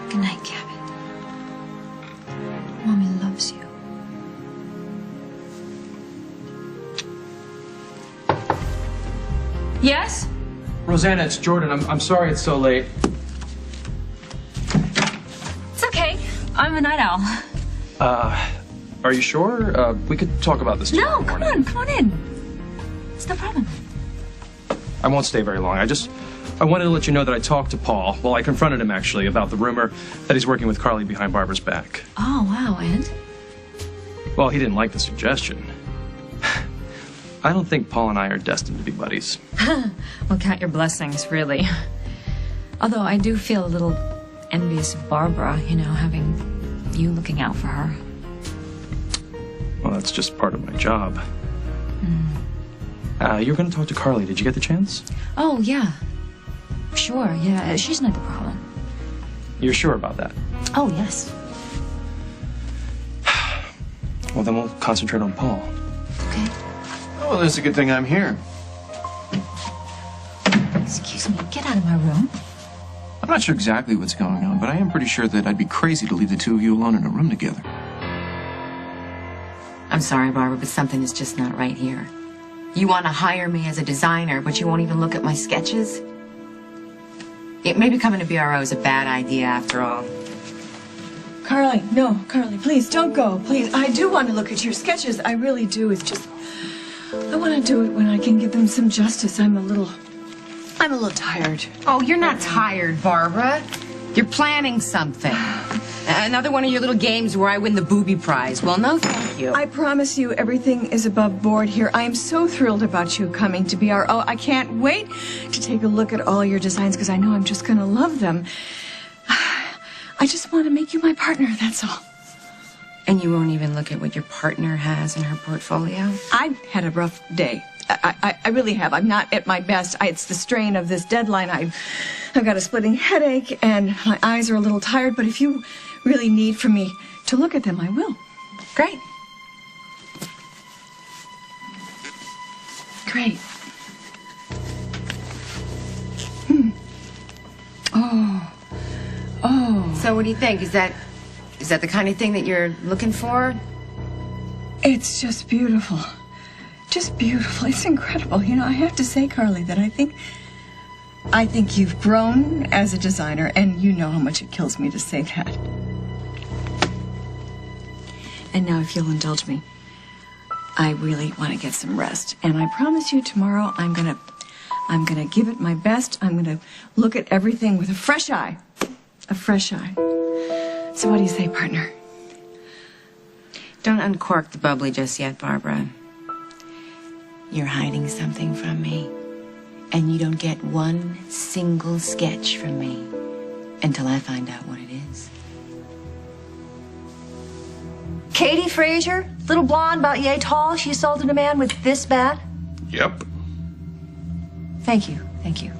Good night, Gabby. Mommy loves you. Yes? Rosanna, it's Jordan. I'm sorry it's so late. It's okay. I'm a night owl. Are you sure? We could talk about this tomorrow morning. Come on in. It's no problem. I won't stay very long. I wanted to let you know that I talked to Paul. Well, I confronted him, actually, about the rumor that he's working with Carly behind Barbara's back. Oh, wow, and? Well, he didn't like the suggestion. I don't think Paul and I are destined to be buddies. Well, count your blessings, really. Although I do feel a little envious of Barbara, you know, having you looking out for her. Well, that's just part of my job. You were going to talk to Carly. Did you get the chance? Oh, yeah. Sure, yeah. She's not the problem. You're sure about that? Oh, yes. Well, then we'll concentrate on Paul. Okay. Oh, well, it's a good thing I'm here. Excuse me, get out of my room. I'm not sure exactly what's going on, but I am pretty sure that I'd be crazy to leave the two of you alone in a room together. I'm sorry, Barbara, but something is just not right here. You want to hire me as a designer, but you won't even look at my sketches? Maybe coming to BRO is a bad idea after all. Carly, no, Carly, please don't go. Please, I do want to look at your sketches. I really do. It's just, I want to do it when I can give them some justice. I'm a little tired. Oh, you're not tired, Barbara. You're planning something. Another one of your little games where I win the booby prize. Well, no, thank you. I promise you everything is above board here. I am so thrilled about you coming to BRO. I can't wait to take a look at all your designs because I know I'm just going to love them. I just want to make you my partner, that's all. And you won't even look at what your partner has in her portfolio? I've had a rough day. I really have. I'm not at my best. It's the strain of this deadline. I've got a splitting headache and my eyes are a little tired, but if you really need for me to look at them, I will. Great. Great. Oh. So what do you think? Is that the kind of thing that you're looking for? It's just beautiful. Just beautiful. It's incredible. You know, I have to say, Carly, that I think you've grown as a designer, and you know how much it kills me to say that. And now, if you'll indulge me, I really want to get some rest. And I promise you tomorrow I'm gonna give it my best. I'm gonna look at everything with a fresh eye. A fresh eye. So what do you say, partner? Don't uncork the bubbly just yet, Barbara. You're hiding something from me. And you don't get one single sketch from me until I find out what it is. Katie Frazier, little blonde, about yay tall, she assaulted a man with this bat? Yep. Thank you, thank you.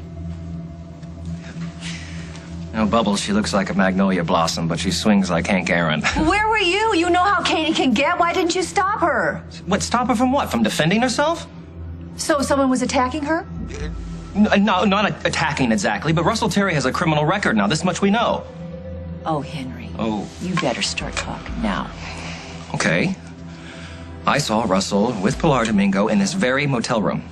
No, Bubbles, she looks like a magnolia blossom, but she swings like Hank Aaron. Where were you? You know how Katie can get. Why didn't you stop her? What, stop her from what? From defending herself? So someone was attacking her? No, not attacking exactly, but Russell Terry has a criminal record now. This much we know. Oh, Henry. Oh. You better start talking now. Okay. I saw Russell with Pilar Domingo in this very motel room.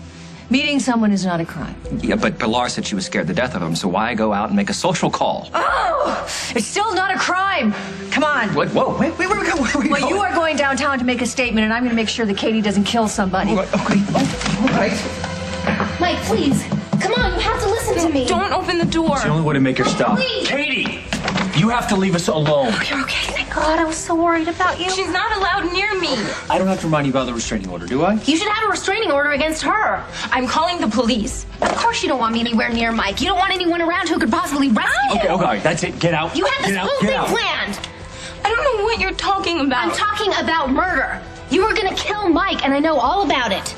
Meeting someone is not a crime. Yeah, but Pilar said she was scared to death of him, so why go out and make a social call? Oh! It's still not a crime! Come on. What? Whoa, wait, where are we going? Well, you are going downtown to make a statement, and I'm going to make sure that Katie doesn't kill somebody. Okay, all right. Mike, please. Come on, you have to listen to me. Don't open the door. It's the only way to make her stop. Please. Katie! You have to leave us alone. You're okay. Thank God, I was so worried about you. She's not allowed near me. I don't have to remind you about the restraining order, do I? You should have a restraining order against her. I'm calling the police. Of course you don't want me anywhere near Mike. You don't want anyone around who could possibly rescue him. Okay, that's it. Get out. You had this whole thing planned. I don't know what you're talking about. I'm talking about murder. You were gonna kill Mike, and I know all about it.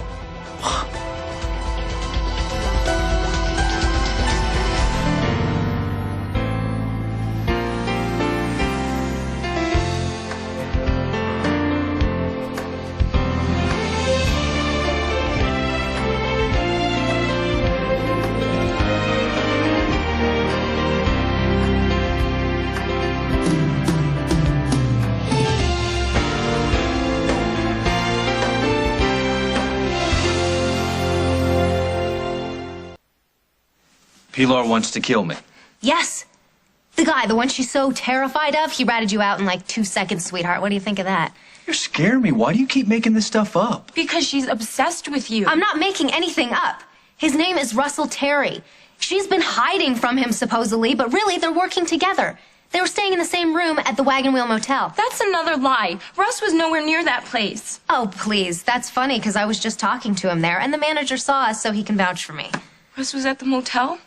Pilar wants to kill me. Yes. The guy, the one she's so terrified of, he ratted you out in like 2 seconds, sweetheart. What do you think of that? You're scaring me. Why do you keep making this stuff up? Because she's obsessed with you. I'm not making anything up. His name is Russell Terry. She's been hiding from him, supposedly, but really, they're working together. They were staying in the same room at the Wagon Wheel Motel. That's another lie. Russ was nowhere near that place. Oh, please. That's funny, because I was just talking to him there, and the manager saw us, so he can vouch for me. Russ was at the motel?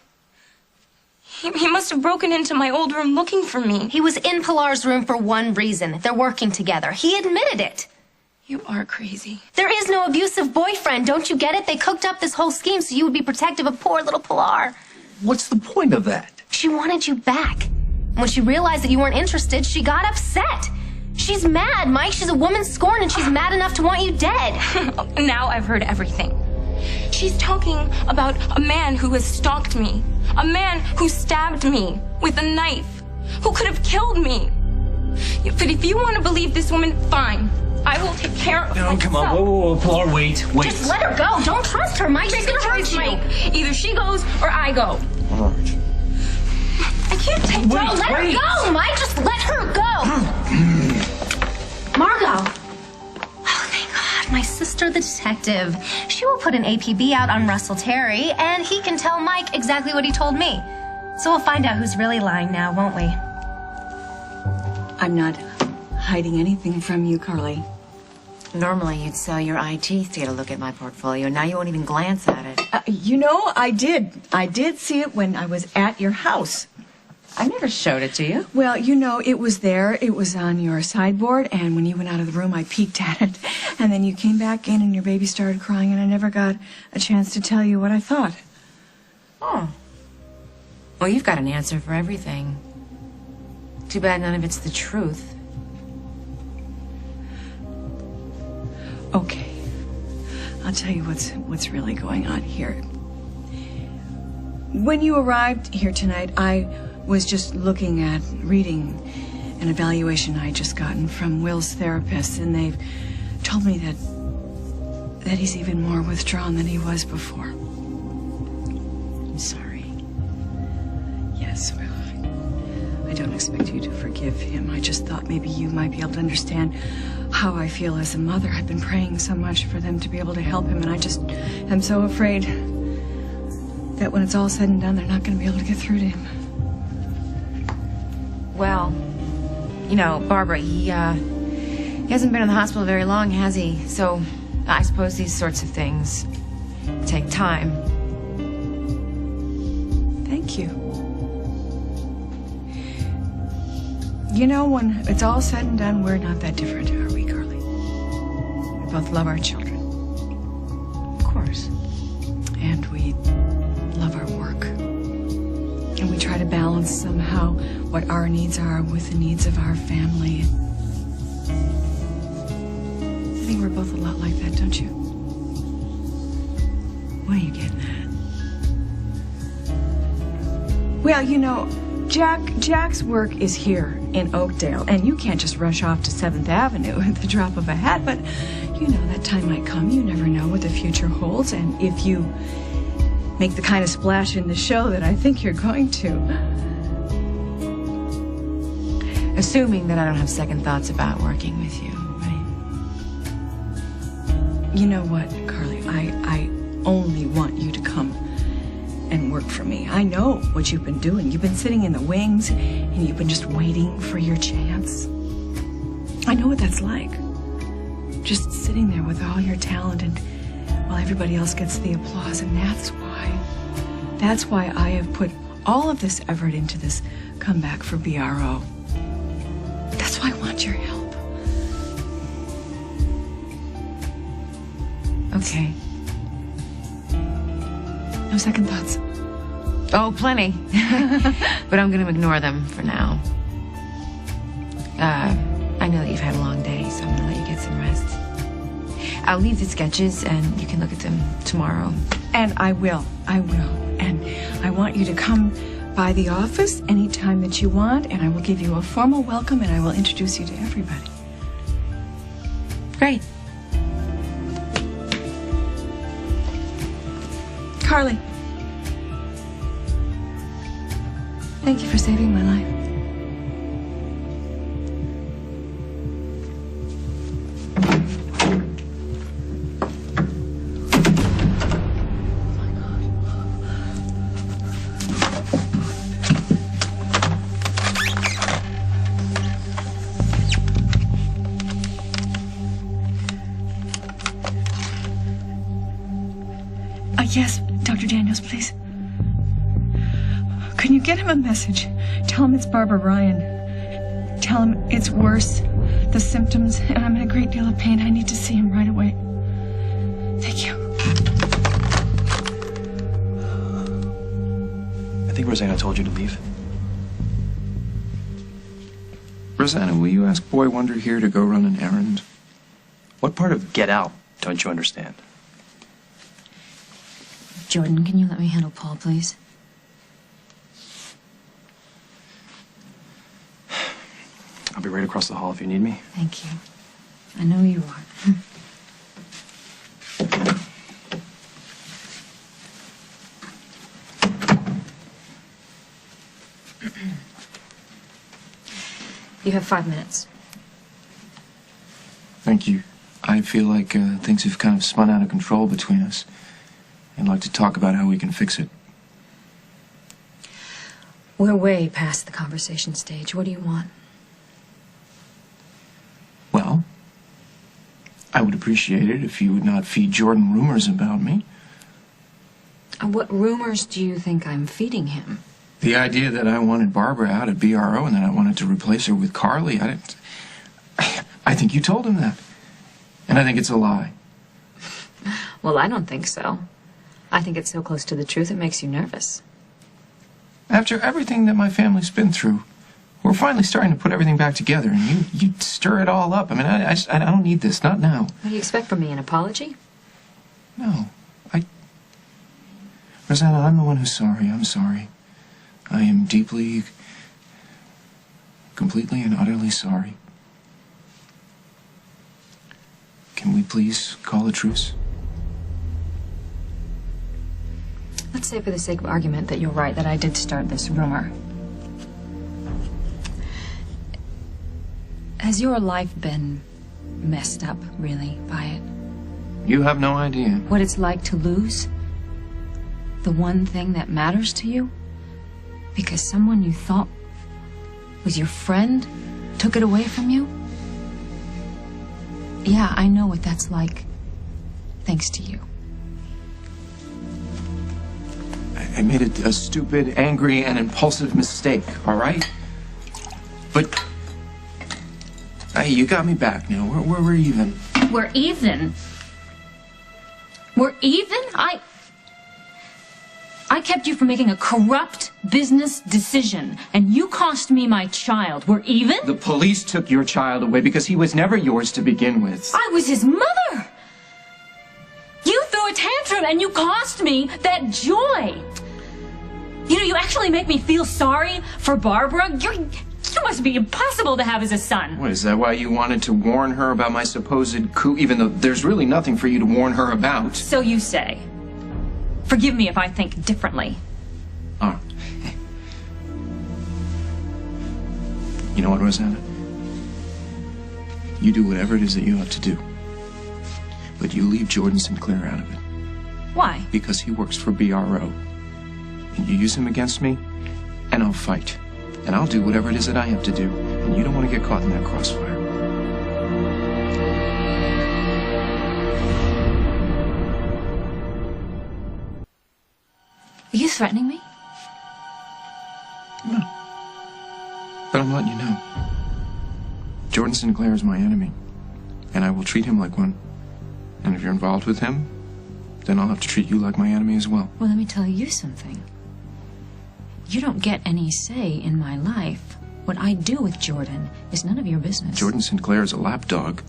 He must have broken into my old room looking for me. He was in Pilar's room for one reason. They're working together. He admitted it. You are crazy. There is no abusive boyfriend. Don't you get it? They cooked up this whole scheme so you would be protective of poor little Pilar. What's the point of that? She wanted you back. When she realized that you weren't interested, she got upset. She's mad, Mike. She's a woman scorned, and she's mad enough to want you dead. Now I've heard everything. She's talking about a man who has stalked me. A man who stabbed me with a knife. Who could have killed me. But if you want to believe this woman, fine. I will take care of myself. No, come on. Whoa, Pilar, wait. Just let her go. Don't trust her, Mike. She's gonna hurt you. Mike. Either she goes or I go. All right. I can't take... No, let her go, Mike. Just let her go. Margot. Oh, thank God. My sister, the detective. She will put an APB out on Russell Terry, and he can tell Mike exactly what he told me. So we'll find out who's really lying now, won't we? I'm not hiding anything from you, Carly. Normally, you'd sell your eye teeth to get a look at my portfolio. Now you won't even glance at it. You know, I did. I did see it when I was at your house. I never showed it to you. Well, you know, it was there. It was on your sideboard, and when you went out of the room, I peeked at it. And then you came back in, and your baby started crying, and I never got a chance to tell you what I thought. Oh. Well, you've got an answer for everything. Too bad none of it's the truth. Okay. I'll tell you what's really going on here. When you arrived here tonight, I was just reading an evaluation I just gotten from Will's therapist, and they've told me that he's even more withdrawn than he was before. I'm sorry. Yes, well, I don't expect you to forgive him. I just thought maybe you might be able to understand how I feel as a mother. I've been praying so much for them to be able to help him, and I just am so afraid that when it's all said and done, they're not going to be able to get through to him. Well, you know, Barbara, he hasn't been in the hospital very long, has he? So I suppose these sorts of things take time. Thank you. You know, when it's all said and done, we're not that different, are we, Carly? We both love our children. Of course. And we love our work. And we try to balance somehow what our needs are with the needs of our family. I think we're both a lot like that, don't you? What are you getting at? Well, you know, Jack's work is here in Oakdale, and you can't just rush off to 7th Avenue at the drop of a hat, but, you know, that time might come. You never know what the future holds, and if you make the kind of splash in the show that I think you're going to. Assuming that I don't have second thoughts about working with you, right? You know what, Carly? I only want you to come and work for me. I know what you've been doing. You've been sitting in the wings, and you've been just waiting for your chance. I know what that's like. Just sitting there with all your talent, and while everybody else gets the applause, and that's why I have put all of this effort into this comeback for BRO. That's why I want your help. Okay. No second thoughts. Oh, plenty. But I'm going to ignore them for now. I know that you've had a long day, so I'm going to let you get some rest. I'll leave the sketches, and you can look at them tomorrow. And I will. And I want you to come by the office anytime that you want, and I will give you a formal welcome, and I will introduce you to everybody. Great. Carly. Thank you for saving my life. Yes, Dr. Daniels, please. Can you get him a message? Tell him it's Barbara Ryan. Tell him it's worse, the symptoms, and I'm in a great deal of pain. I need to see him right away. Thank you. I think Rosanna told you to leave. Rosanna, will you ask Boy Wonder here to go run an errand? What part of get out don't you understand? Jordan, can you let me handle Paul, please? I'll be right across the hall if you need me. Thank you. I know you are. You have 5 minutes. Thank you. I feel like things have kind of spun out of control between us. I'd like to talk about how we can fix it. We're way past the conversation stage. What do you want? Well, I would appreciate it if you would not feed Jordan rumors about me. What rumors do you think I'm feeding him? The idea that I wanted Barbara out at BRO and that I wanted to replace her with Carly, I think you told him that. And I think it's a lie. Well, I don't think so. I think it's so close to the truth it makes you nervous. After everything that my family's been through, we're finally starting to put everything back together, and you stir it all up. I mean, I don't need this, not now. What do you expect from me, an apology? No, Rosanna, I'm the one who's sorry. I'm sorry. I am deeply, completely and utterly sorry. Can we please call a truce? Let's say for the sake of argument that you're right, that I did start this rumor. Has your life been messed up, really, by it? You have no idea. What it's like to lose the one thing that matters to you? Because someone you thought was your friend took it away from you? Yeah, I know what that's like, thanks to you. I made a stupid, angry, and impulsive mistake, all right? But, hey, you got me back now. We're even. We're even? We're even? I kept you from making a corrupt business decision, and you cost me my child. We're even? The police took your child away because he was never yours to begin with. I was his mother! You threw a tantrum and you cost me that joy! You know, you actually make me feel sorry for Barbara. You must be impossible to have as a son. What, is that why you wanted to warn her about my supposed coup, even though there's really nothing for you to warn her about? So you say. Forgive me if I think differently. Oh. You know what, Rosanna? You do whatever it is that you have to do. But you leave Jordan Sinclair out of it. Why? Because he works for BRO. And you use him against me, and I'll fight. And I'll do whatever it is that I have to do. And you don't want to get caught in that crossfire. Are you threatening me? No. But I'm letting you know. Jordan Sinclair is my enemy. And I will treat him like one. And if you're involved with him, then I'll have to treat you like my enemy as well. Well, let me tell you something. You don't get any say in my life. What I do with Jordan is none of your business. Jordan Sinclair is a lapdog.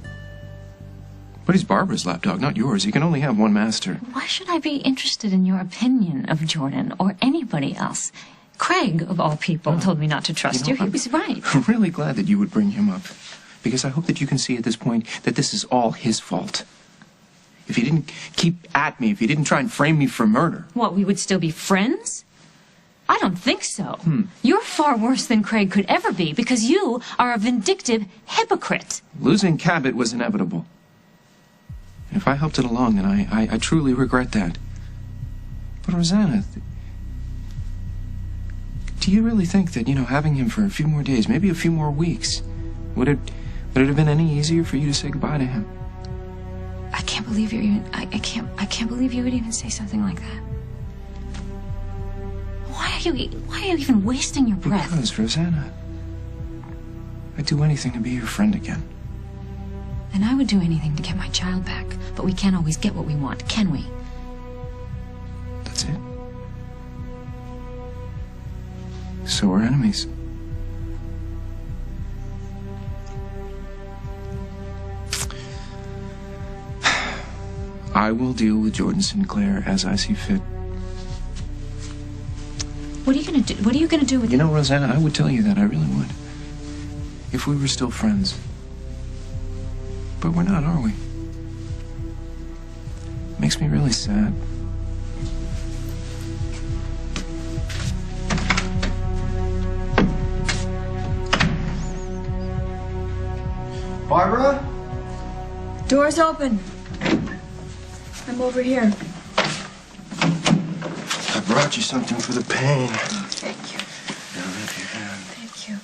But he's Barbara's lapdog, not yours. You can only have one master. Why should I be interested in your opinion of Jordan or anybody else? Craig, of all people, told me not to trust you. He was right. I'm really glad that you would bring him up. Because I hope that you can see at this point that this is all his fault. If he didn't keep at me, if he didn't try and frame me for murder. What, we would still be friends? I don't think so. You're far worse than Craig could ever be because you are a vindictive hypocrite. Losing Cabot was inevitable. If I helped it along, then I truly regret that. But Rosanna, do you really think that, having him for a few more days, maybe a few more weeks, would it have been any easier for you to say goodbye to him? I can't believe you're even. I can't believe you would even say something like that. Why are you even wasting your breath? Because, Rosanna, I'd do anything to be your friend again. And I would do anything to get my child back. But we can't always get what we want, can we? That's it. So we're enemies. I will deal with Jordan Sinclair as I see fit. What are you gonna do? What are you gonna do with? Rosanna, I would tell you that. I really would. If we were still friends. But we're not, are we? Makes me really sad. Barbara? Door's open. I'm over here. I brought you something for the pain. Oh, thank you. Now lift your hand. Thank you.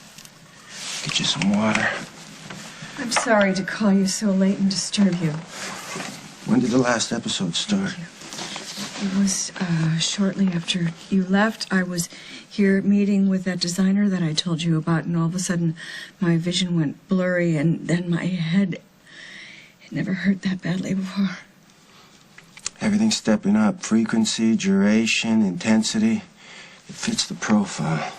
Get you some water. I'm sorry to call you so late and disturb you. When did the last episode start? It was shortly after you left. I was here meeting with that designer that I told you about, and all of a sudden my vision went blurry, and then my head, it never hurt that badly before. Everything's stepping up. Frequency, duration, intensity. It fits the profile.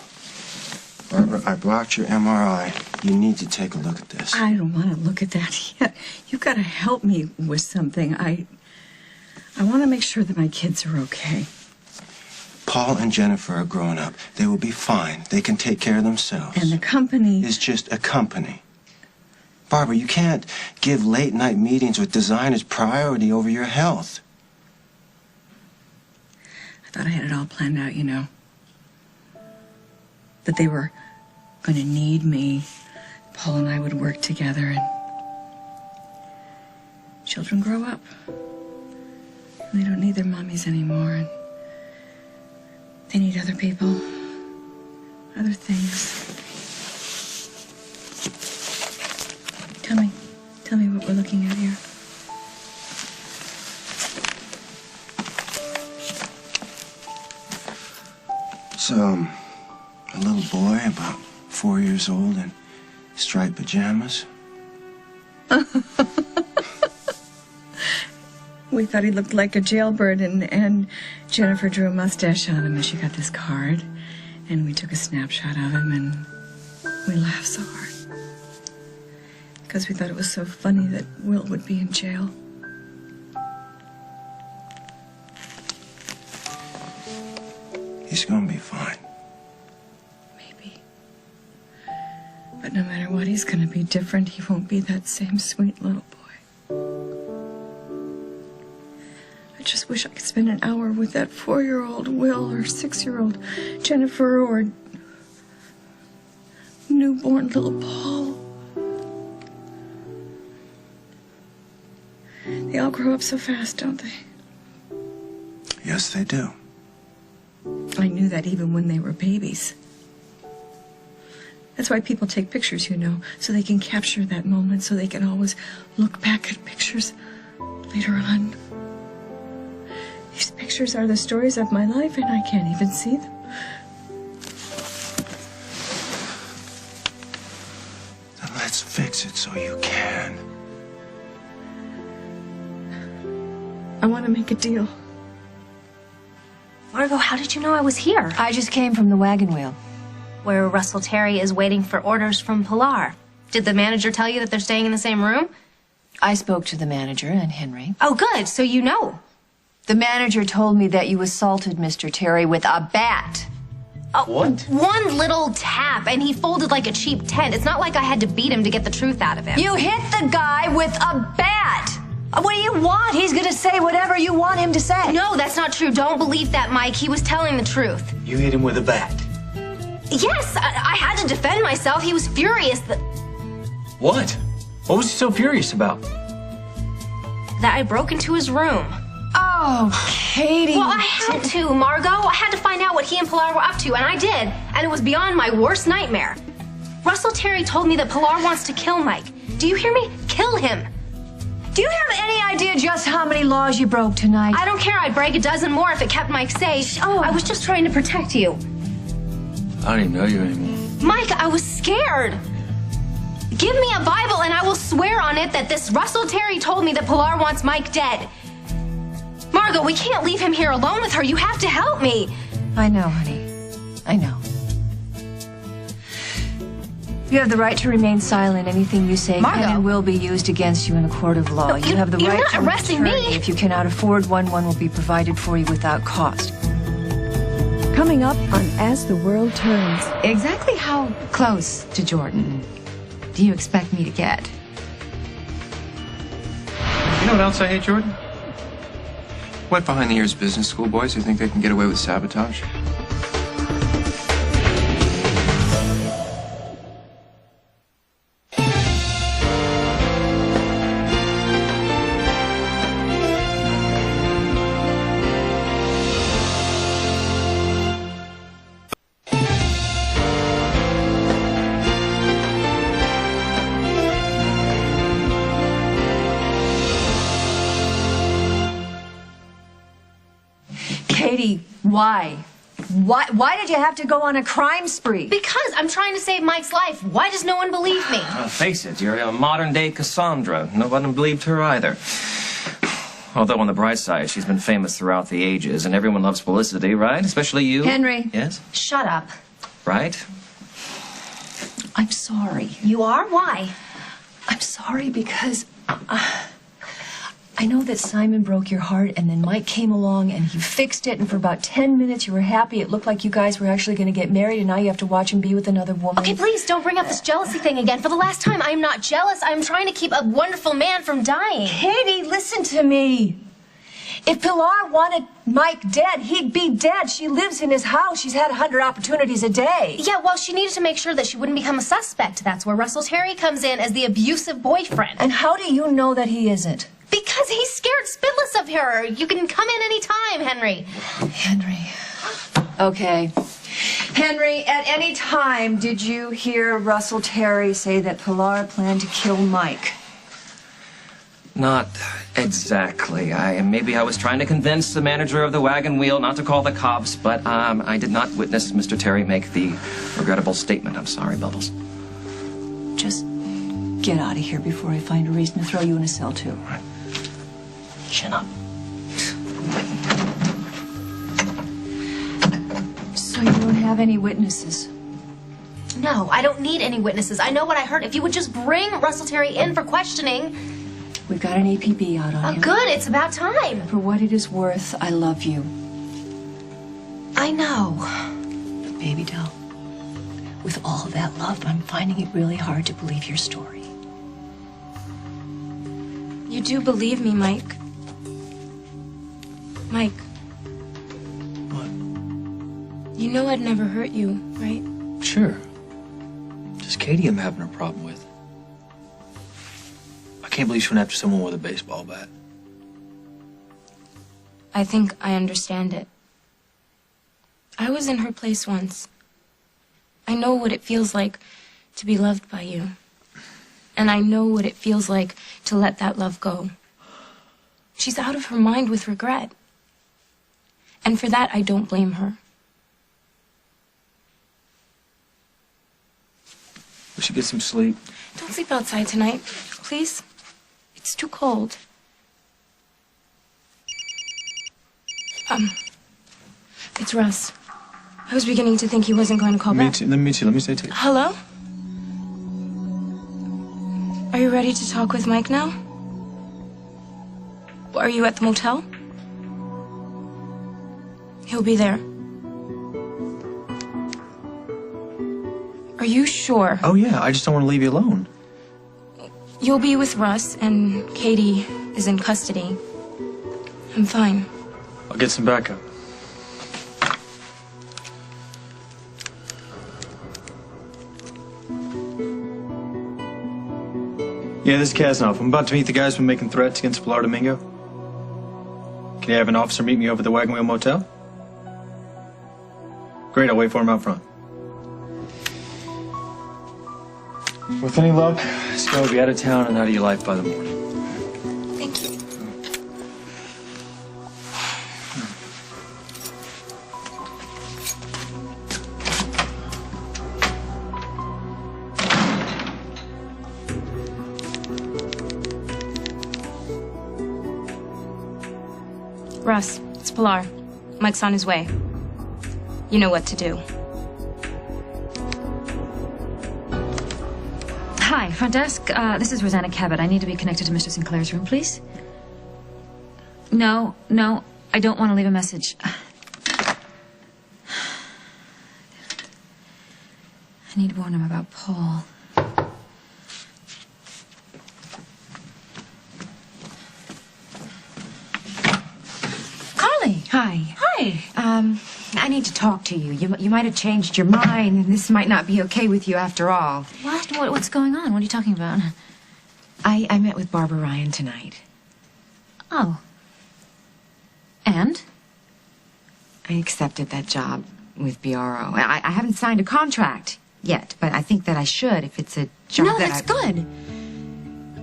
Barbara, I brought your MRI. You need to take a look at this. I don't want to look at that yet. You've got to help me with something. I want to make sure that my kids are okay. Paul and Jennifer are grown up. They will be fine. They can take care of themselves. And the company is just a company. Barbara, you can't give late-night meetings with designers priority over your health. I thought I had it all planned out, That they were going to need me. Paul and I would work together, and children grow up. And they don't need their mommies anymore, and they need other people, other things. Tell me what we're looking at here. So, a little boy about 4 years old in striped pajamas. We thought he looked like a jailbird, and Jennifer drew a mustache on him, and she got this card, and we took a snapshot of him, and we laughed so hard. Because we thought it was so funny that Will would be in jail. He's gonna be fine. Maybe. But no matter what, he's gonna be different. He won't be that same sweet little boy. I just wish I could spend an hour with that 4-year-old Will or 6-year-old Jennifer or newborn little Paul. They all grow up so fast, don't they? Yes, they do. I knew that even when they were babies. That's why people take pictures, so they can capture that moment, so they can always look back at pictures later on. These pictures are the stories of my life, and I can't even see them. Then let's fix it so you can. I want to make a deal. Margot, how did you know I was here? I just came from the wagon wheel. Where Russell Terry is waiting for orders from Pilar. Did the manager tell you that they're staying in the same room? I spoke to the manager and Henry. Oh, good. So you know. The manager told me that you assaulted Mr. Terry with a bat. Oh, What? One little tap, and he folded like a cheap tent. It's not like I had to beat him to get the truth out of him. You hit the guy with a bat! What do you want? He's gonna say whatever you want him to say. No, that's not true. Don't believe that, Mike. He was telling the truth. You hit him with a bat. Yes, I had to defend myself. He was furious What? What was he so furious about? that I broke into his room. Oh, Katie. Well, I had to, Margot. I had to find out what he and Pilar were up to, and I did. And it was beyond my worst nightmare. Russell Terry told me that Pilar wants to kill Mike. Do you hear me? Kill him. Do you have any idea just how many laws you broke tonight? I don't care. I'd break a dozen more if it kept Mike safe. Oh. I was just trying to protect you. I don't even know you anymore. Mike, I was scared. Give me a Bible and I will swear on it that this Russell Terry told me that Pilar wants Mike dead. Margot, we can't leave him here alone with her. You have to help me. I know, honey. I know. You have the right to remain silent. Anything you say Margot. can and will be used against you in a court of law. No, you have the you're right not to an arresting me. attorney. If you cannot afford one will be provided for you without cost. Coming up on As the World Turns. Exactly how close to Jordan do you expect me to get? You know what else I hate, Jordan? Wet behind the ears business school boys who think they can get away with sabotage. Katie, why? Why did you have to go on a crime spree? Because I'm trying to save Mike's life. Why does no one believe me? Face it, you're a modern-day Cassandra. Nobody believed her either. Although on the bright side, she's been famous throughout the ages, and everyone loves publicity, right? Especially you. Henry. Yes? Shut up. Right? I'm sorry. You are? Why? I'm sorry because I know that Simon broke your heart and then Mike came along and he fixed it and for about 10 minutes you were happy. It looked like you guys were actually going to get married and now you have to watch him be with another woman. Okay, please don't bring up this jealousy thing again. For the last time, I'm not jealous. I'm trying to keep a wonderful man from dying. Katie, listen to me. If Pilar wanted Mike dead, he'd be dead. She lives in his house. She's had 100 opportunities a day. Yeah, well, she needed to make sure that she wouldn't become a suspect. That's where Russell Terry comes in as the abusive boyfriend. And how do you know that he isn't? Because he's scared spitless of her. You can come in any time, Henry. Henry. Okay. Henry, at any time did you hear Russell Terry say that Pilar planned to kill Mike? Not exactly. Maybe I was trying to convince the manager of the wagon wheel not to call the cops, but I did not witness Mr. Terry make the regrettable statement. I'm sorry, Bubbles. Just get out of here before I find a reason to throw you in a cell, too. Right. Chin up. So you don't have any witnesses? No, I don't need any witnesses. I know what I heard. If you would just bring Russell Terry in for questioning. We've got an APB out on him. Good, it's about time. For what it is worth, I love you. I know. But baby doll, with all that love, I'm finding it really hard to believe your story. You do believe me, Mike. Mike. What? You know I'd never hurt you, right? Sure. Just Katie I'm having a problem with. I can't believe she went after someone with a baseball bat. I think I understand it. I was in her place once. I know what it feels like to be loved by you. And I know what it feels like to let that love go. She's out of her mind with regret. And for that, I don't blame her. We should get some sleep. Don't sleep outside tonight, please. It's too cold. It's Russ. I was beginning to think he wasn't going to call back. Let me say too. Hello? Are you ready to talk with Mike now? Are you at the motel? He'll be there. Are you sure? Oh, yeah, I just don't want to leave you alone. You'll be with Russ, and Katie is in custody. I'm fine. I'll get some backup. Yeah, this is Kasnov. I'm about to meet the guys who've been making threats against Pilar Domingo. Can you have an officer meet me over at the Wagon Wheel Motel? Great, I'll wait for him out front. With any luck, this guy will be out of town and out of your life by the morning. Thank you. Russ, it's Pilar. Mike's on his way. You know what to do. Hi, front desk. This is Rosanna Cabot. I need to be connected to Mr. Sinclair's room, please. No, I don't want to leave a message. I need to warn him about Paul. Carly! Hi. Hi! I need to talk to you. You might have changed your mind, and this might not be okay with you after all. What? What's going on? What are you talking about? I met with Barbara Ryan tonight. Oh. And? I accepted that job with BRO. I haven't signed a contract yet, but I think that I should if it's a job No, that that's good.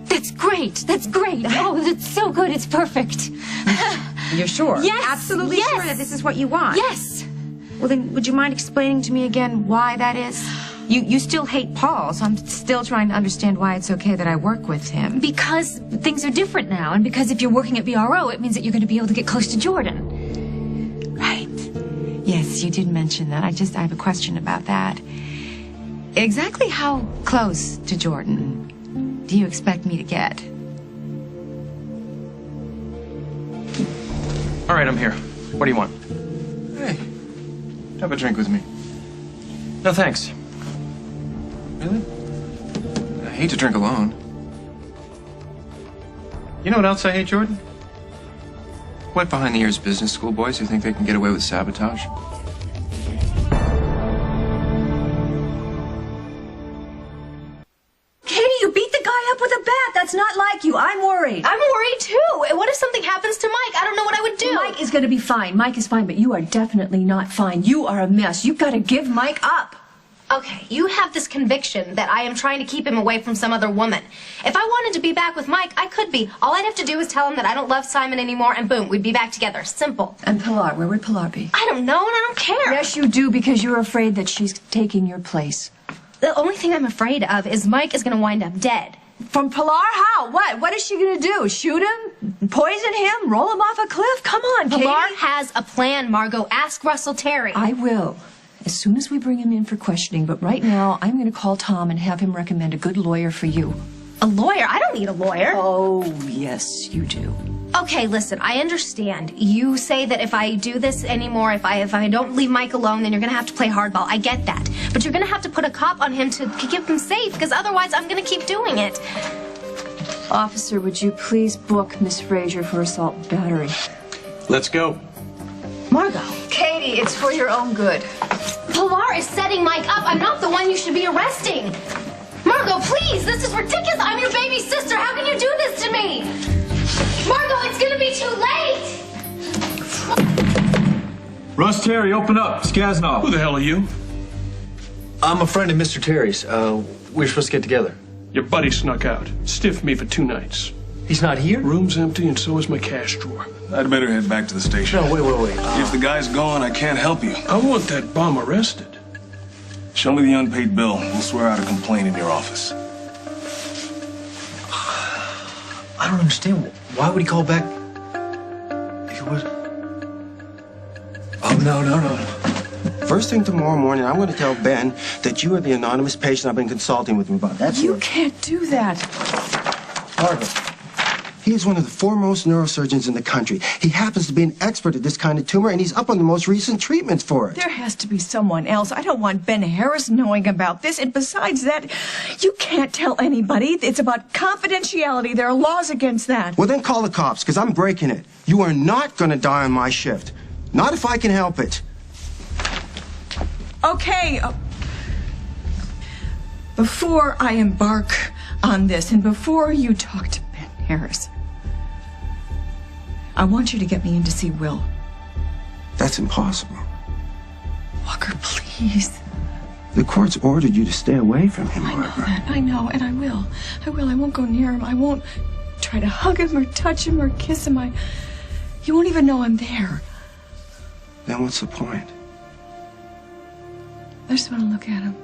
That's great. That's great. Oh, that's so good. It's perfect. You're sure? Yes. Absolutely Yes. sure that this is what you want? Yes. Well, then, would you mind explaining to me again why that is? You still hate Paul, so I'm still trying to understand why it's okay that I work with him. Because things are different now, and because if you're working at BRO, it means that you're going to be able to get close to Jordan. Right. Yes, you did mention that. I have a question about that. Exactly how close to Jordan do you expect me to get? All right, I'm here. What do you want? Hey, have a drink with me. No, thanks. Really? I hate to drink alone. You know what else I hate, Jordan? Wet behind the ears business school boys who think they can get away with sabotage. Katie, you beat the guy up with a bat. That's not like you. I'm worried. I'm worried too. And what if something happens to Mike? I don't know what I would do. Mike is going to be fine. Mike is fine, but you are definitely not fine. You are a mess. You've got to give Mike up. Okay, you have this conviction that I am trying to keep him away from some other woman. If I wanted to be back with Mike, I could be. All I'd have to do is tell him that I don't love Simon anymore, and boom, we'd be back together. Simple. And Pilar, where would Pilar be? I don't know, and I don't care. Yes, you do, because you're afraid that she's taking your place. The only thing I'm afraid of is Mike is going to wind up dead. From Pilar? How? What? What is she going to do? Shoot him? Poison him? Roll him off a cliff? Come on, Katie. Pilar has a plan, Margot. Ask Russell Terry. I will. As soon as we bring him in for questioning, but right now, I'm going to call Tom and have him recommend a good lawyer for you. A lawyer? I don't need a lawyer. Oh, yes, you do. Okay, listen, I understand. You say that if I do this anymore, if I don't leave Mike alone, then you're going to have to play hardball. I get that. But you're going to have to put a cop on him to keep him safe, because otherwise I'm going to keep doing it. Officer, would you please book Miss Frazier for assault and battery? Let's go. Margot. Katie, it's for your own good. Pilar is setting Mike up. I'm not the one you should be arresting. Margot, please, this is ridiculous. I'm your baby sister. How can you do this to me? Margot, it's going to be too late. Russ Terry, open up. It's Kasnov. Who the hell are you? I'm a friend of Mr. Terry's. We're supposed to get together. Your buddy snuck out. Stiffed me for 2 nights. He's not here? Room's empty and so is my cash drawer. I'd better head back to the station. No, wait. If the guy's gone, I can't help you. I want that bum arrested. Show me the unpaid bill. We'll swear out a complaint in your office. I don't understand. Why would he call back? He would. Oh, no. First thing tomorrow morning, I'm going to tell Ben that you are the anonymous patient I've been consulting with him about. That's You right. can't do that. Margaret. He is one of the foremost neurosurgeons in the country. He happens to be an expert at this kind of tumor, and he's up on the most recent treatments for it. There has to be someone else. I don't want Ben Harris knowing about this. And besides that, you can't tell anybody. It's about confidentiality. There are laws against that. Well, then call the cops, because I'm breaking it. You are not going to die on my shift. Not if I can help it. Okay. Before I embark on this, and before you talk to Ben Harris, I want you to get me in to see Will. That's impossible. Walker, please. The court's ordered you to stay away from him, I know Barbara. that. I know, and I will. I will. I won't go near him. I won't try to hug him or touch him or kiss him. You won't even know I'm there. Then what's the point? I just want to look at him.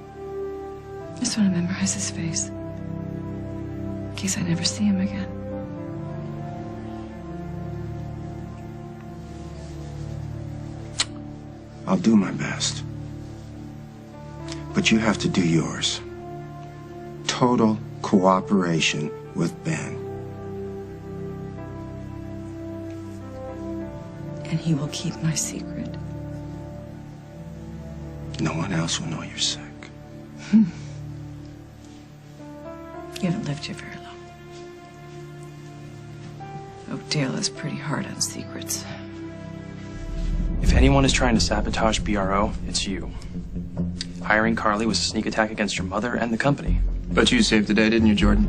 I just want to memorize his face. In case I never see him again. I'll do my best. But you have to do yours. Total cooperation with Ben. And he will keep my secret. No one else will know you're sick. You haven't lived here very long. Oakdale is pretty hard on secrets. If anyone is trying to sabotage BRO, it's you. Hiring Carly was a sneak attack against your mother and the company. But you saved the day, didn't you, Jordan?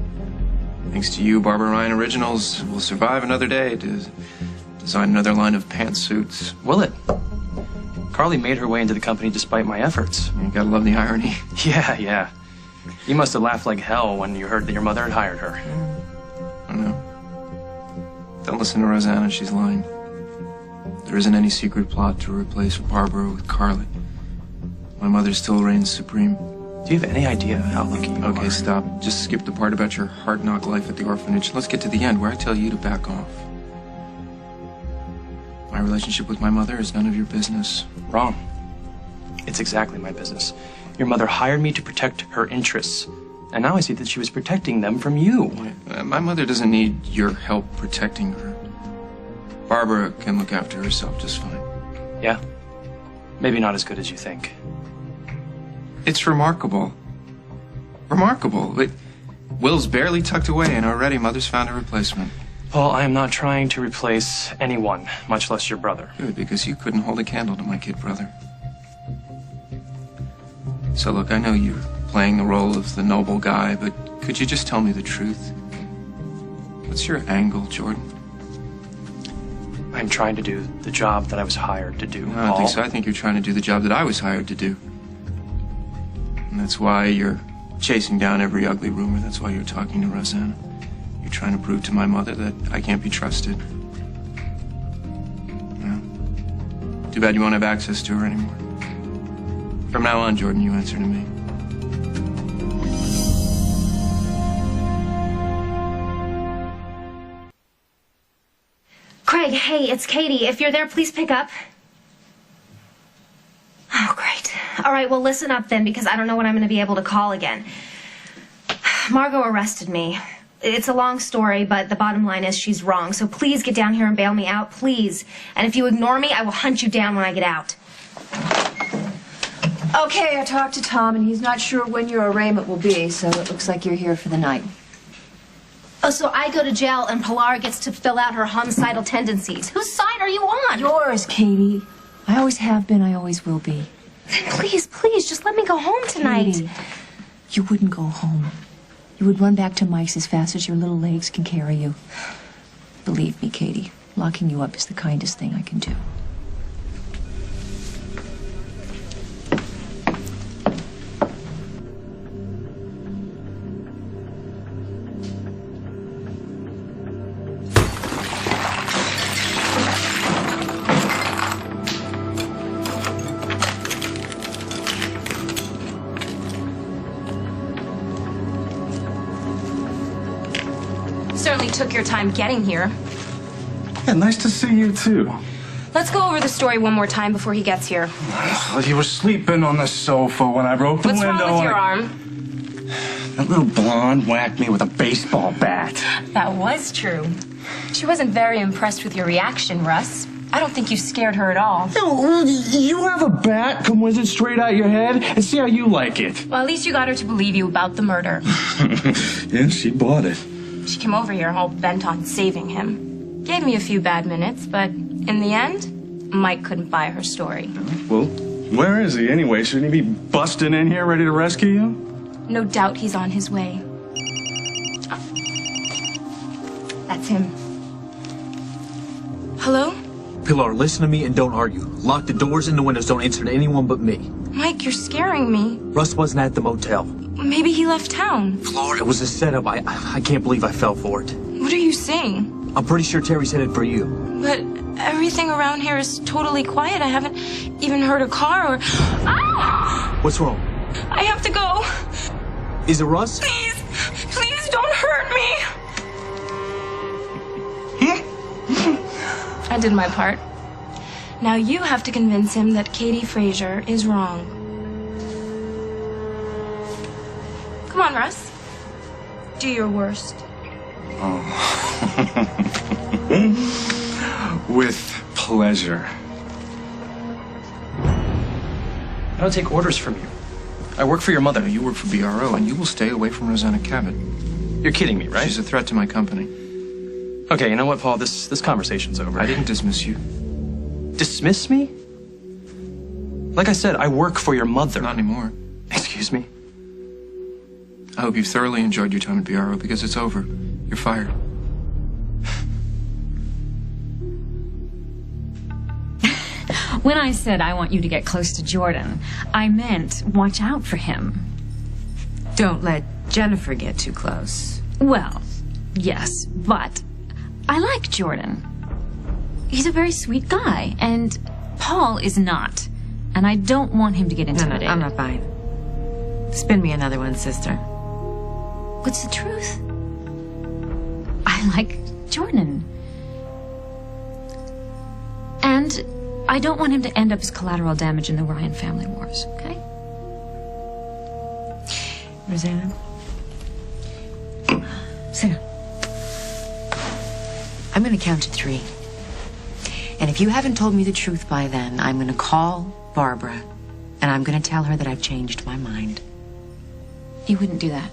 Thanks to you, Barbara Ryan Originals will survive another day to design another line of pantsuits. Will it? Carly made her way into the company despite my efforts. You gotta love the irony. Yeah. You must have laughed like hell when you heard that your mother had hired her. I know. Don't listen to Rosanna, she's lying. There isn't any secret plot to replace Barbara with Carly. My mother still reigns supreme. Do you have any idea how lucky you are? Okay, stop. Just skip the part about your hard-knock life at the orphanage. Let's get to the end, where I tell you to back off. My relationship with my mother is none of your business. Wrong. It's exactly my business. Your mother hired me to protect her interests. And now I see that she was protecting them from you. My mother doesn't need your help protecting her. Barbara can look after herself just fine. Yeah? Maybe not as good as you think. It's remarkable. Remarkable. Will's barely tucked away, and already Mother's found a replacement. Paul, I am not trying to replace anyone, much less your brother. Good, because you couldn't hold a candle to my kid brother. So look, I know you're playing the role of the noble guy, but could you just tell me the truth? What's your angle, Jordan? I'm trying to do the job that I was hired to do, No, Paul. I don't think so. I think you're trying to do the job that I was hired to do. And that's why you're chasing down every ugly rumor. That's why you're talking to Rosanna. You're trying to prove to my mother that I can't be trusted. Yeah. Too bad you won't have access to her anymore. From now on, Jordan, you answer to me. Craig, hey, it's Katie. If you're there, please pick up. Oh, great. All right, well, listen up then, because I don't know when I'm going to be able to call again. Margot arrested me. It's a long story, but the bottom line is she's wrong. So please get down here and bail me out, please. And if you ignore me, I will hunt you down when I get out. Okay, I talked to Tom, and he's not sure when your arraignment will be, so it looks like you're here for the night. Oh, so I go to jail and Pilar gets to fill out her homicidal tendencies. Whose side are you on? Yours, Katie. I always have been, I always will be. Please, just let me go home tonight. Katie, you wouldn't go home. You would run back to Mike's as fast as your little legs can carry you. Believe me, Katie, locking you up is the kindest thing I can do. Certainly took your time getting here. Yeah, nice to see you, too. Let's go over the story one more time before he gets here. You were sleeping on the sofa when I broke the What's window. wrong with your arm? That little blonde whacked me with a baseball bat. That was true. She wasn't very impressed with your reaction, Russ. I don't think you scared her at all. No, you have a bat come whizzing straight out your head and see how you like it. Well, at least you got her to believe you about the murder. Yeah, she bought it. She came over here all bent on saving him. Gave me a few bad minutes, but in the end, Mike couldn't buy her story. Well, where is he anyway? Shouldn't he be busting in here ready to rescue you? No doubt he's on his way. That's him. Hello? Pilar, listen to me and don't argue. Lock the doors and the windows. Don't answer to anyone but me. Mike, you're scaring me. Russ wasn't at the motel. Maybe he left town. Flora, it was a setup. I can't believe I fell for it. What are you saying? I'm pretty sure Terry's headed for you. But everything around here is totally quiet. I haven't even heard a car or... Ah! What's wrong? I have to go. Is it Russ? Please don't hurt me. I did my part. Now you have to convince him that Katie Frazier is wrong. Come on, Russ. Do your worst. Oh. With pleasure. I don't take orders from you. I work for your mother. You work for BRO, and you will stay away from Rosanna Cabot. You're kidding me, right? She's a threat to my company. Okay, you know what, Paul? This conversation's over. I didn't dismiss you. Dismiss me? Like I said, I work for your mother. Not anymore. Excuse me? I hope you've thoroughly enjoyed your time at BRO because it's over. You're fired. When I said I want you to get close to Jordan, I meant watch out for him. Don't let Jennifer get too close. Well, yes, but I like Jordan. He's a very sweet guy, and Paul is not. And I don't want him to get intimidated. No, I'm not buying. Spin me another one, sister. What's the truth? I like Jordan. And I don't want him to end up as collateral damage in the Ryan family wars, okay? Rosanna? Sit down. I'm going to count to 3. And if you haven't told me the truth by then, I'm going to call Barbara, and I'm going to tell her that I've changed my mind. You wouldn't do that.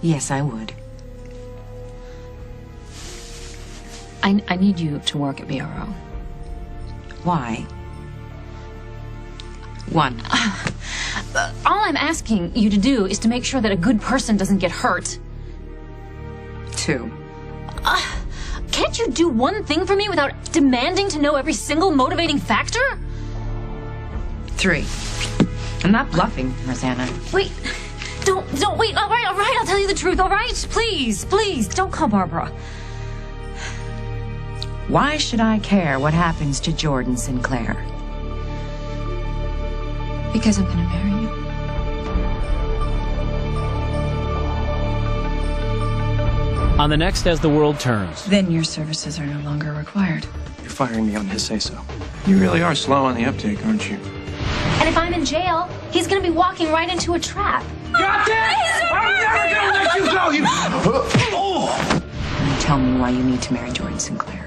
Yes, I would. I need you to work at BRO. Why? 1. All I'm asking you to do is to make sure that a good person doesn't get hurt. 2. Can't you do one thing for me without demanding to know every single motivating factor? 3. I'm not bluffing, Rosanna. Wait. Don't wait. All right, I'll tell you the truth, all right? Please, don't call Barbara. Why should I care what happens to Jordan Sinclair? Because I'm gonna marry you. On the next As the World Turns. Then your services are no longer required. You're firing me on his say-so. You really are slow on the uptake, aren't you? And if I'm in jail, he's gonna be walking right into a trap. Got it! I'm never gonna let you go! Tell me why you need to marry Jordan Sinclair.